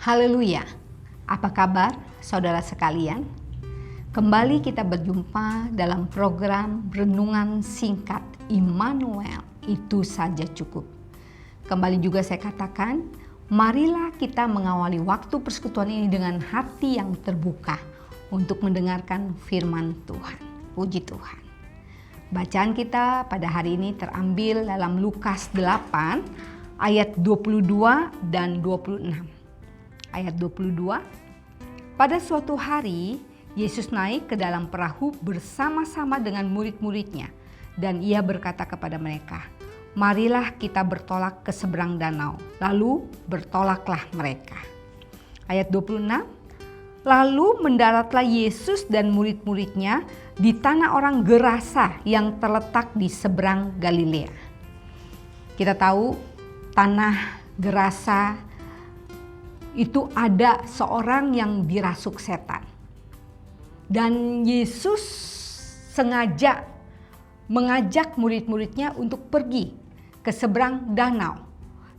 Haleluya. Apa kabar saudara sekalian? Kembali kita berjumpa dalam program renungan singkat Immanuel, itu saja cukup. Kembali juga saya katakan, marilah kita mengawali waktu persekutuan ini dengan hati yang terbuka untuk mendengarkan firman Tuhan. Puji Tuhan. Bacaan kita pada hari ini terambil dalam Lukas 8 ayat 22 dan 26. Ayat 22, pada suatu hari Yesus naik ke dalam perahu bersama-sama dengan murid-muridnya dan ia berkata kepada mereka, marilah kita bertolak ke seberang danau. Lalu bertolaklah mereka. Ayat 26, lalu mendaratlah Yesus dan murid-muridnya di tanah orang Gerasa yang terletak di seberang Galilea. Kita tahu tanah Gerasa itu ada seorang yang dirasuk setan. Dan Yesus sengaja mengajak murid-muridnya untuk pergi ke seberang danau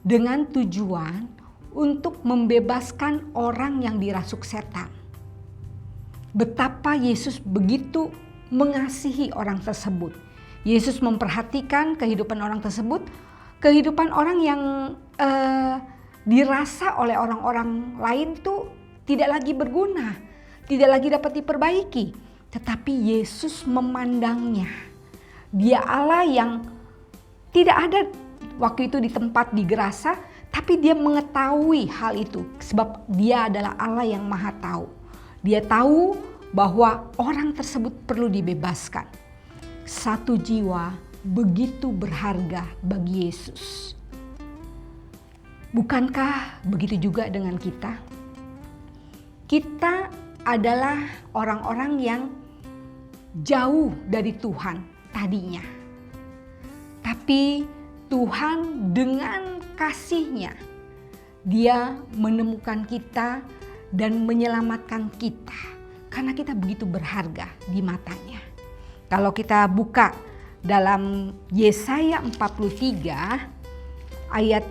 dengan tujuan untuk membebaskan orang yang dirasuk setan. Betapa Yesus begitu mengasihi orang tersebut. Yesus memperhatikan kehidupan orang tersebut, kehidupan orang yang dirasa oleh orang-orang lain tuh tidak lagi berguna, tidak lagi dapat diperbaiki. Tetapi Yesus memandangnya. Dia Allah yang tidak ada waktu itu di tempat di Gerasa, tapi dia mengetahui hal itu sebab dia adalah Allah yang Maha Tahu. Dia tahu bahwa orang tersebut perlu dibebaskan. Satu jiwa begitu berharga bagi Yesus. Bukankah begitu juga dengan kita? Kita adalah orang-orang yang jauh dari Tuhan tadinya. Tapi Tuhan dengan kasih-Nya, Dia menemukan kita dan menyelamatkan kita. Karena kita begitu berharga di matanya. Kalau kita buka dalam Yesaya 43 ayat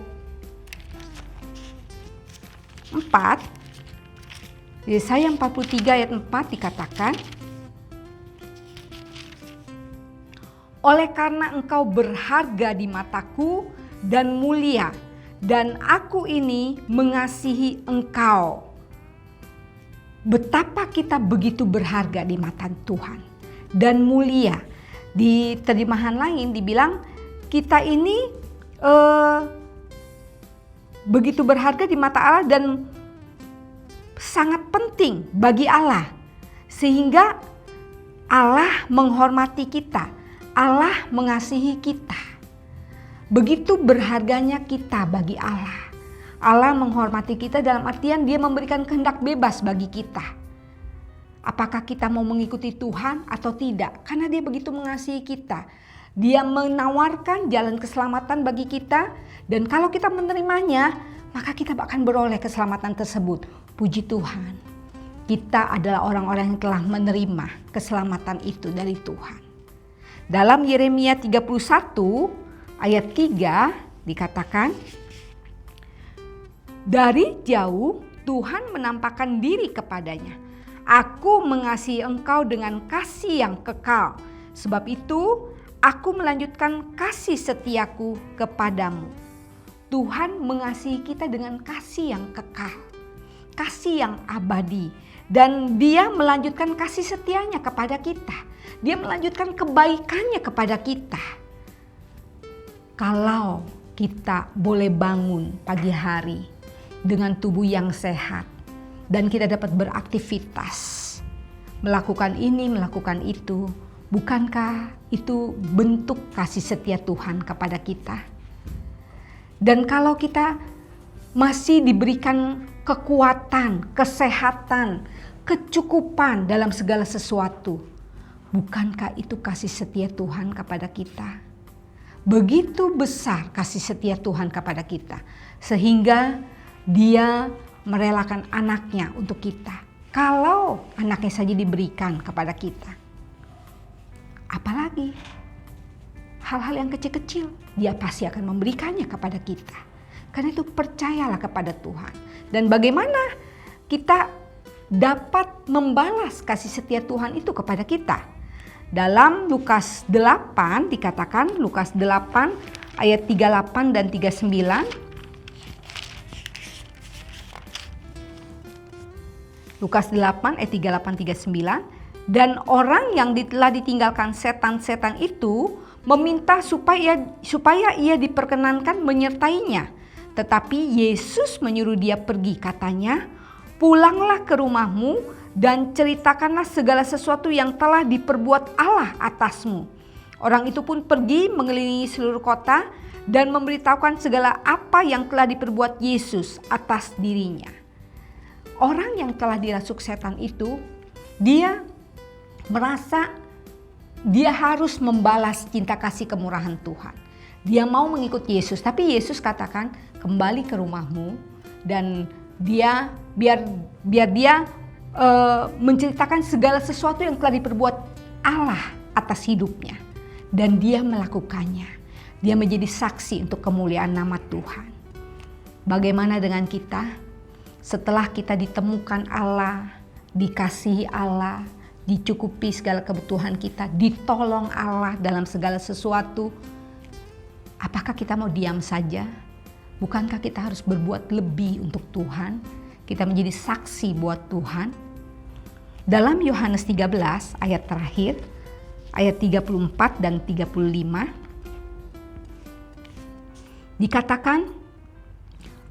4, Yesaya 43 ayat 4 dikatakan, oleh karena engkau berharga di mataku dan mulia, dan aku ini mengasihi engkau. Betapa kita begitu berharga di mata Tuhan dan mulia. Di terjemahan lain dibilang kita ini begitu berharga di mata Allah dan sangat penting bagi Allah. Sehingga Allah menghormati kita, Allah mengasihi kita. Begitu berharganya kita bagi Allah. Allah menghormati kita dalam artian Dia memberikan kehendak bebas bagi kita. Apakah kita mau mengikuti Tuhan atau tidak? Karena Dia begitu mengasihi kita. Dia menawarkan jalan keselamatan bagi kita. Dan kalau kita menerimanya, maka kita akan beroleh keselamatan tersebut. Puji Tuhan. Kita adalah orang-orang yang telah menerima keselamatan itu dari Tuhan. Dalam Yeremia 31 ayat 3 dikatakan, dari jauh Tuhan menampakkan diri kepadanya. Aku mengasihi engkau dengan kasih yang kekal. Sebab itu aku melanjutkan kasih setiaku kepadamu. Tuhan mengasihi kita dengan kasih yang kekal. Kasih yang abadi. Dan Dia melanjutkan kasih setianya kepada kita. Dia melanjutkan kebaikannya kepada kita. Kalau kita boleh bangun pagi hari dengan tubuh yang sehat. Dan kita dapat beraktivitas. Melakukan ini, melakukan itu. Bukankah itu bentuk kasih setia Tuhan kepada kita? Dan kalau kita masih diberikan kekuatan, kesehatan, kecukupan dalam segala sesuatu, bukankah itu kasih setia Tuhan kepada kita? Begitu besar kasih setia Tuhan kepada kita, sehingga Dia merelakan anaknya untuk kita. Kalau anaknya saja diberikan kepada kita, apalagi hal-hal yang kecil-kecil Dia pasti akan memberikannya kepada kita. Karena itu percayalah kepada Tuhan. Dan bagaimana kita dapat membalas kasih setia Tuhan itu kepada kita? Dalam Lukas 8 dikatakan, Lukas 8 ayat 38 dan 39. Lukas 8 ayat 38-39. Dan orang yang telah ditinggalkan setan-setan itu meminta supaya ia diperkenankan menyertainya. Tetapi Yesus menyuruh dia pergi, katanya, "Pulanglah ke rumahmu dan ceritakanlah segala sesuatu yang telah diperbuat Allah atasmu." Orang itu pun pergi mengelilingi seluruh kota dan memberitahukan segala apa yang telah diperbuat Yesus atas dirinya. Orang yang telah dirasuk setan itu, dia merasa dia harus membalas cinta kasih kemurahan Tuhan. Dia mau mengikut Yesus, tapi Yesus katakan, "Kembali ke rumahmu," dan dia biar dia menceritakan segala sesuatu yang telah diperbuat Allah atas hidupnya. Dan dia melakukannya. Dia menjadi saksi untuk kemuliaan nama Tuhan. Bagaimana dengan kita? Setelah kita ditemukan Allah, dikasihi Allah, dicukupi segala kebutuhan kita, ditolong Allah dalam segala sesuatu, apakah kita mau diam saja? Bukankah kita harus berbuat lebih untuk Tuhan? Kita menjadi saksi buat Tuhan. Dalam Yohanes 13 ayat terakhir, ayat 34 dan 35, dikatakan,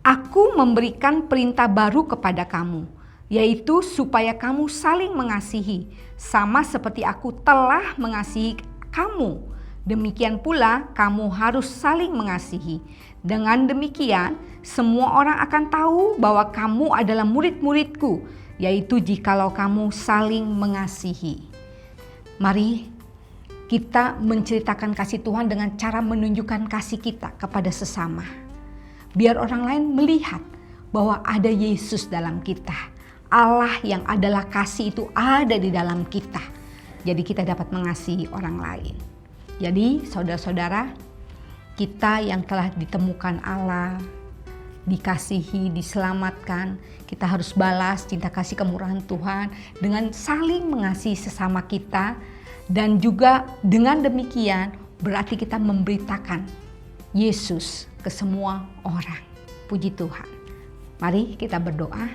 "Aku memberikan perintah baru kepada kamu, yaitu supaya kamu saling mengasihi, sama seperti aku telah mengasihi kamu. Demikian pula kamu harus saling mengasihi. Dengan demikian, semua orang akan tahu bahwa kamu adalah murid-muridku, yaitu jikalau kamu saling mengasihi." Mari kita menceritakan kasih Tuhan dengan cara menunjukkan kasih kita kepada sesama. Biar orang lain melihat bahwa ada Yesus dalam kita. Allah yang adalah kasih itu ada di dalam kita. Jadi kita dapat mengasihi orang lain. Jadi saudara-saudara, kita yang telah ditemukan Allah, dikasihi, diselamatkan, kita harus balas cinta kasih kemurahan Tuhan dengan saling mengasihi sesama kita. Dan juga dengan demikian berarti kita memberitakan Yesus ke semua orang. Puji Tuhan. Mari kita berdoa.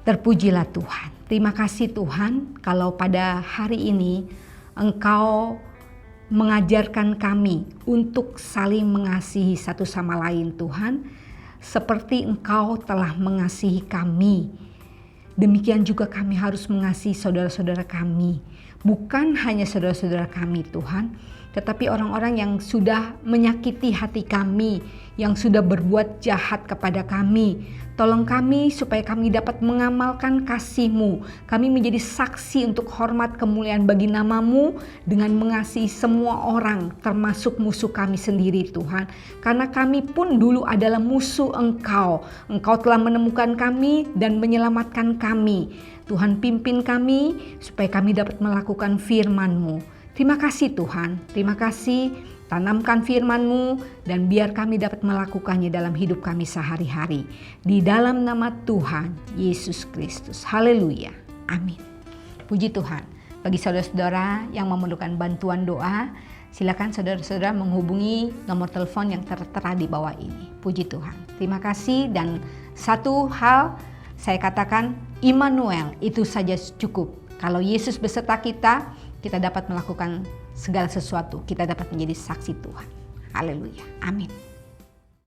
Terpujilah Tuhan. Terima kasih Tuhan kalau pada hari ini Engkau mengajarkan kami untuk saling mengasihi satu sama lain Tuhan. Seperti Engkau telah mengasihi kami. Demikian juga kami harus mengasihi saudara-saudara kami. Bukan hanya saudara-saudara kami Tuhan, tetapi orang-orang yang sudah menyakiti hati kami, yang sudah berbuat jahat kepada kami. Tolong kami supaya kami dapat mengamalkan kasih-Mu. Kami menjadi saksi untuk hormat kemuliaan bagi nama-Mu dengan mengasihi semua orang, termasuk musuh kami sendiri Tuhan. Karena kami pun dulu adalah musuh Engkau. Engkau telah menemukan kami dan menyelamatkan kami. Tuhan pimpin kami supaya kami dapat melakukan firman-Mu. Terima kasih Tuhan, terima kasih. Tanamkan firman-Mu dan biar kami dapat melakukannya dalam hidup kami sehari-hari. Di dalam nama Tuhan Yesus Kristus. Haleluya. Amin. Puji Tuhan. Bagi saudara-saudara yang memerlukan bantuan doa, silakan saudara-saudara menghubungi nomor telepon yang tertera di bawah ini. Puji Tuhan. Terima kasih, dan satu hal saya katakan, Immanuel itu saja cukup. Kalau Yesus beserta kita, kita dapat melakukan segala sesuatu. Kita dapat menjadi saksi Tuhan. Haleluya. Amin.